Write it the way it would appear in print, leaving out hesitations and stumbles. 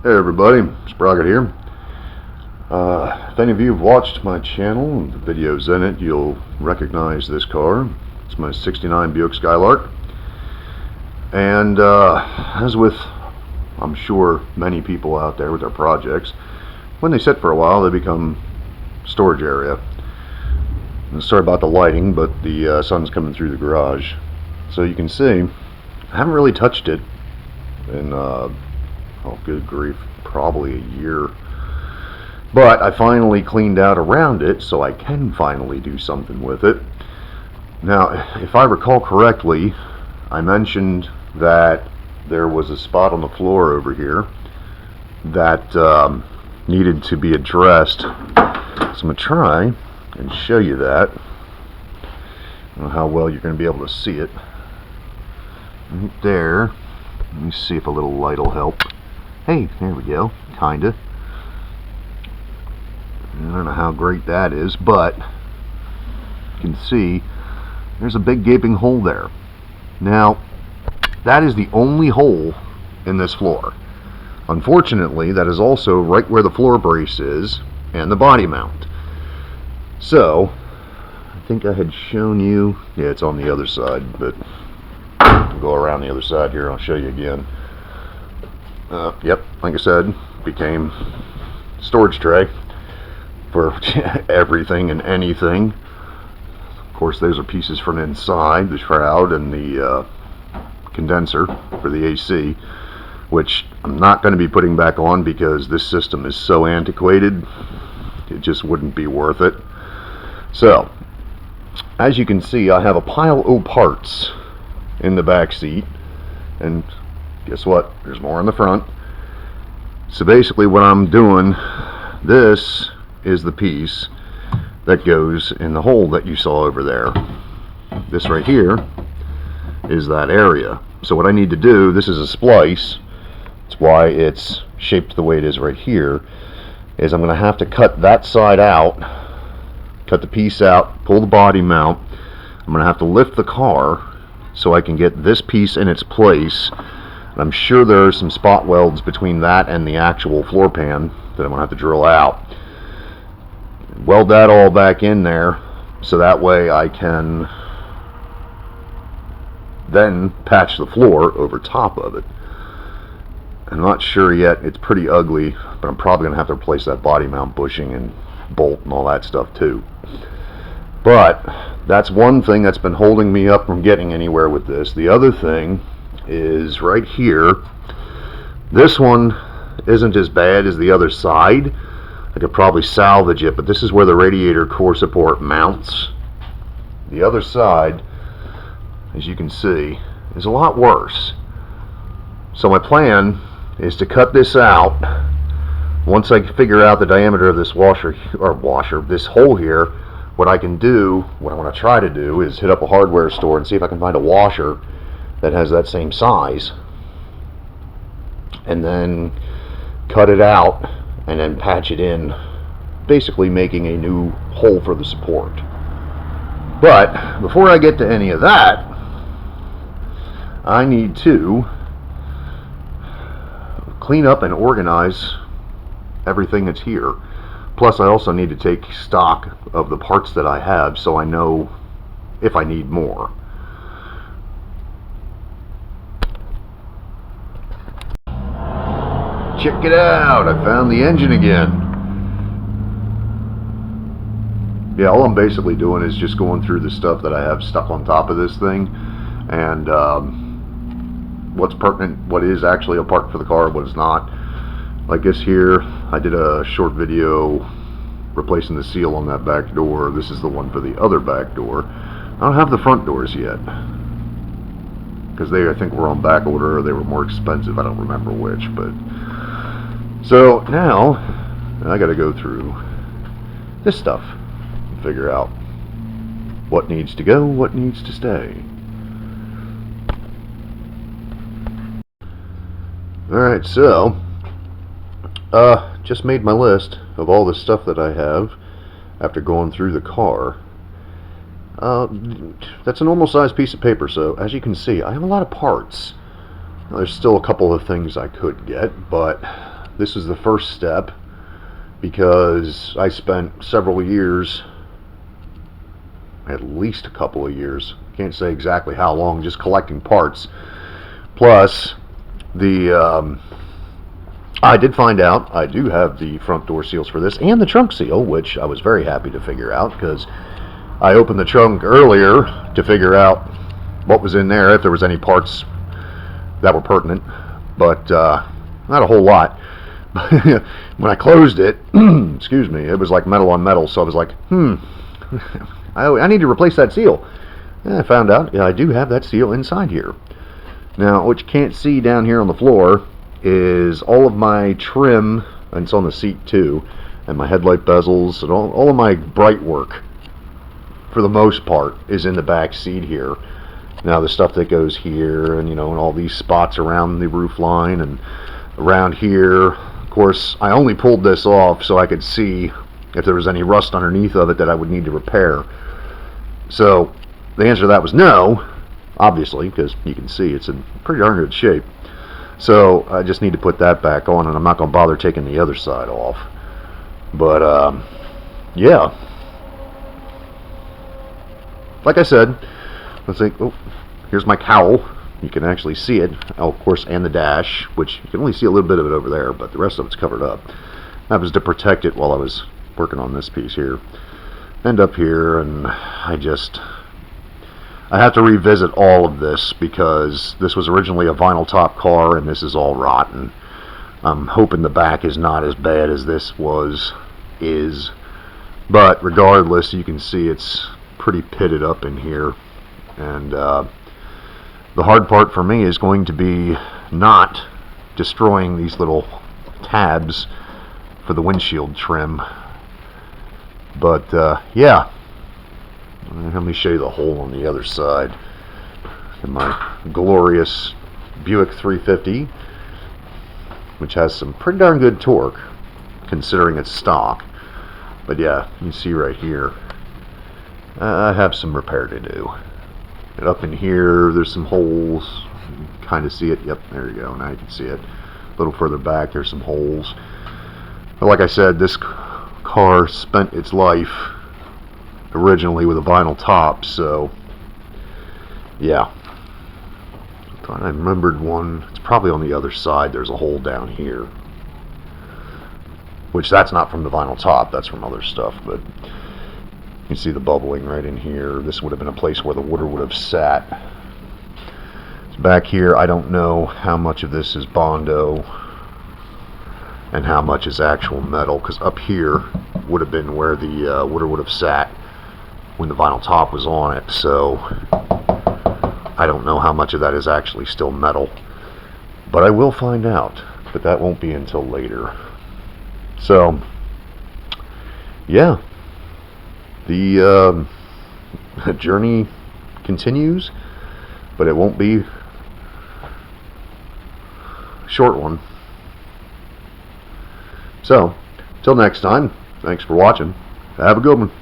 Hey everybody, Sprocket here. If any of you have watched my channel and the videos in it, you'll recognize this car. It's my '69 Buick Skylark. And as with, I'm sure, many people out there with their projects, when they sit for a while they become storage area. And sorry about the lighting, but the sun's coming through the garage. So you can see, I haven't really touched it in oh good grief, probably a year. But I finally cleaned out around it, so I can finally do something with it. Now, if I recall correctly, I mentioned that there was a spot on the floor over here that needed to be addressed. So I'm going to try and show you that. I don't know how well you're going to be able to see it. Right there. Let me see if a little light will help. Hey, there we go, kinda. I don't know how great that is, but you can see there's a big gaping hole there. Now, that is the only hole in this floor. Unfortunately, that is also right where the floor brace is and the body mount. So, I think I had shown you, yeah, it's on the other side, but I'll go around the other side here, I'll show you again. Yep, like I said, became storage tray for everything and anything. Of course, those are pieces from inside, the shroud and the condenser for the AC, which I'm not going to be putting back on because this system is so antiquated, it just wouldn't be worth it. So, as you can see, I have a pile of parts in the back seat, and guess what? There's more in the front. So basically what I'm doing, this is the piece that goes in the hole that you saw over there. This right here is that area. So what I need to do, this is a splice, that's why it's shaped the way it is right here, is I'm going to have to cut that side out, cut the piece out, pull the body mount. I'm going to have to lift the car so I can get this piece in its place. I'm sure there are some spot welds between that and the actual floor pan that I'm going to have to drill out. Weld that all back in there so that way I can then patch the floor over top of it. I'm not sure yet, it's pretty ugly, but I'm probably going to have to replace that body mount bushing and bolt and all that stuff too. But that's one thing that's been holding me up from getting anywhere with this. The other thing is right here. This one isn't as bad as the other side. I could probably salvage it, but this is where the radiator core support mounts. The other side, as you can see, is a lot worse. So my plan is to cut this out. Once I figure out the diameter of this this hole here, what I can do, what I want to try to do, is hit up a hardware store and see if I can find a washer that has that same size, and then cut it out and then patch it in, basically making a new hole for the support. But before I get to any of that, I need to clean up and organize everything that's here. Plus I also need to take stock of the parts that I have so I know if I need more. Check it out, I found the engine again. Yeah, all I'm basically doing is just going through the stuff that I have stuck on top of this thing, and what's pertinent, what is actually a part for the car, what is not. Like this here, I did a short video replacing the seal on that back door. This is the one for the other back door. I don't have the front doors yet, because they, I think, were on back order, or they were more expensive, I don't remember which. But so now I got to go through this stuff and figure out what needs to go, what needs to stay. Alright, so just made my list of all the stuff that I have after going through the car. That's a normal sized piece of paper, so as you can see, I have a lot of parts. Now, there's still a couple of things I could get, but this is the first step, because I spent several years, at least a couple of years, can't say exactly how long, just collecting parts. Plus, I did find out I do have the front door seals for this and the trunk seal, which I was very happy to figure out, because I opened the trunk earlier to figure out what was in there, if there was any parts that were pertinent, but not a whole lot. When I closed it, excuse me, it was like metal on metal, so I was like, I need to replace that seal. And I found out, yeah, I do have that seal inside here. Now, what you can't see down here on the floor is all of my trim, and it's on the seat too, and my headlight bezels, and all of my bright work, for the most part, is in the back seat here. Now, the stuff that goes here, and, you know, and all these spots around the roof line, and around here, of course, I only pulled this off so I could see if there was any rust underneath of it that I would need to repair. So, the answer to that was no, obviously, because you can see it's in pretty darn good shape. So I just need to put that back on, and I'm not going to bother taking the other side off. But yeah, like I said, let's see. Oh, here's my cowl. You can actually see it, oh, of course, and the dash, which you can only see a little bit of it over there, but the rest of it's covered up. That was to protect it while I was working on this piece here, and up here, and I have to revisit all of this, because this was originally a vinyl top car, and this is all rotten. I'm hoping the back is not as bad as this is, but regardless, you can see it's pretty pitted up in here, and the hard part for me is going to be not destroying these little tabs for the windshield trim. But yeah, let me show you the hole on the other side. In my glorious Buick 350, which has some pretty darn good torque considering it's stock. But yeah, you can see right here, I have some repair to do. And up in here, there's some holes. You can kind of see it. Yep, there you go. Now you can see it. A little further back, there's some holes. But like I said, this car spent its life originally with a vinyl top, so yeah. I thought I remembered one. It's probably on the other side. There's a hole down here, which that's not from the vinyl top, that's from other stuff, but you can see the bubbling right in here. This would have been a place where the water would have sat. It's back here. I don't know how much of this is Bondo and how much is actual metal, because up here would have been where the water would have sat when the vinyl top was on it, so I don't know how much of that is actually still metal, but I will find out, but that won't be until later. So yeah, the journey continues, but it won't be a short one. So, till next time, thanks for watching. Have a good one.